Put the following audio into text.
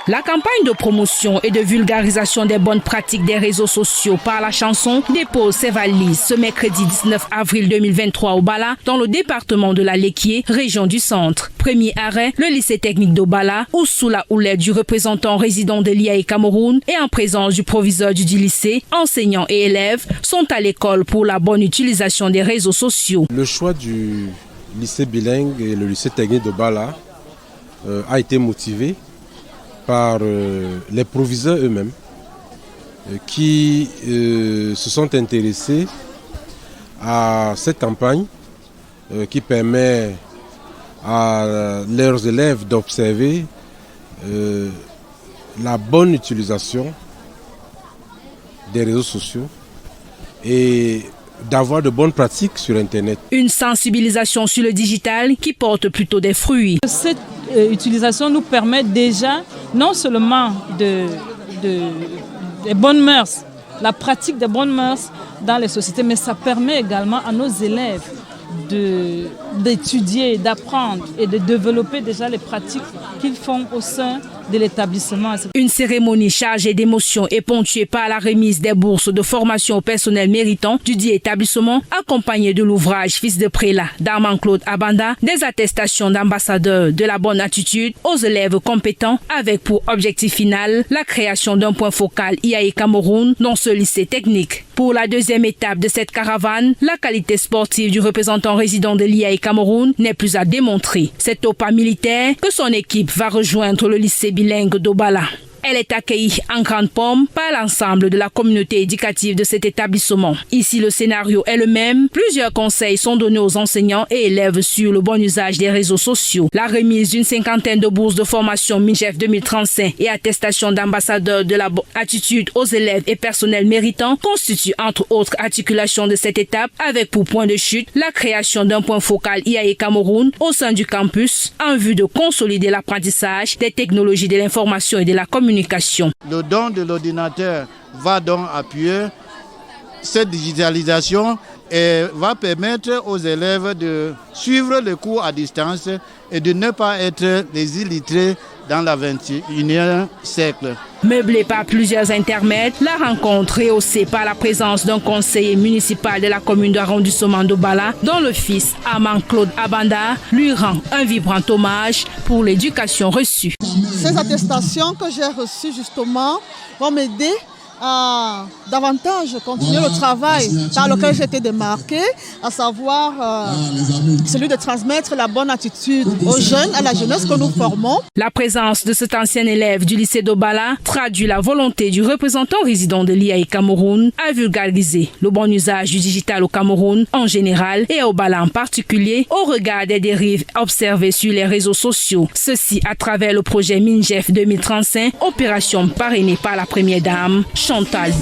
La campagne de promotion et de vulgarisation des bonnes pratiques des réseaux sociaux par la chanson dépose ses valises ce mercredi 19 avril 2023 au Bala, dans le département de la Léquié, région du Centre. Premier arrêt, le lycée technique d'Obala, où sous la houlette du représentant résident de l'IAE Cameroun et en présence du proviseur du lycée, enseignants et élèves sont à l'école pour la bonne utilisation des réseaux sociaux. Le choix du lycée bilingue et le lycée technique d'Obala a été motivé par les proviseurs eux-mêmes qui se sont intéressés à cette campagne qui permet à leurs élèves d'observer la bonne utilisation des réseaux sociaux et d'avoir de bonnes pratiques sur Internet. Une sensibilisation sur le digital qui porte plutôt des fruits. Cette utilisation nous permet déjà non seulement des bonnes mœurs, la pratique des bonnes mœurs dans les sociétés, mais ça permet également à nos élèves d'étudier, d'apprendre et de développer déjà les pratiques qu'ils font au sein de l'établissement. Une cérémonie chargée d'émotions et ponctuée par la remise des bourses de formation au personnel méritant du dit établissement, accompagnée de l'ouvrage Fils de prélat d'Armand-Claude Abanda, des attestations d'ambassadeurs de la bonne attitude aux élèves compétents, avec pour objectif final la création d'un point focal IAE Cameroun dans ce lycée technique. Pour la deuxième étape de cette caravane, la qualité sportive du représentant résident de l'IAE Cameroun n'est plus à démontrer. C'est au pas militaire que son équipe va rejoindre le lycée bilingue d'Obala. Elle est accueillie en grande pompe par l'ensemble de la communauté éducative de cet établissement. Ici, le scénario est le même. Plusieurs conseils sont donnés aux enseignants et élèves sur le bon usage des réseaux sociaux. La remise d'une 50aine de bourses de formation MINJEF 2035 et attestation d'ambassadeurs de la bonne attitude aux élèves et personnels méritants constituent entre autres articulations de cette étape, avec pour point de chute la création d'un point focal IAE Cameroun au sein du campus en vue de consolider l'apprentissage des technologies de l'information et de la communication. Le don de l'ordinateur va donc appuyer cette digitalisation et va permettre aux élèves de suivre les cours à distance et de ne pas être des illettrés dans le 21e siècle. Meublée par plusieurs intermèdes, la rencontre rehaussée par la présence d'un conseiller municipal de la commune d'arrondissement d'Obala, dont le fils Armand-Claude Abanda lui rend un vibrant hommage pour l'éducation reçue. Ces attestations que j'ai reçues justement vont m'aider à davantage continuer le travail dans lequel j'ai été démarqué, à savoir celui de transmettre la bonne attitude aux jeunes, à la jeunesse que nous formons. La présence de cet ancien élève du lycée d'Obala traduit la volonté du représentant résident de l'IAE Cameroun à vulgariser le bon usage du digital au Cameroun en général et à Obala en particulier au regard des dérives observées sur les réseaux sociaux. Ceci à travers le projet MINJEF 2035, opération parrainée par la première dame Chantal.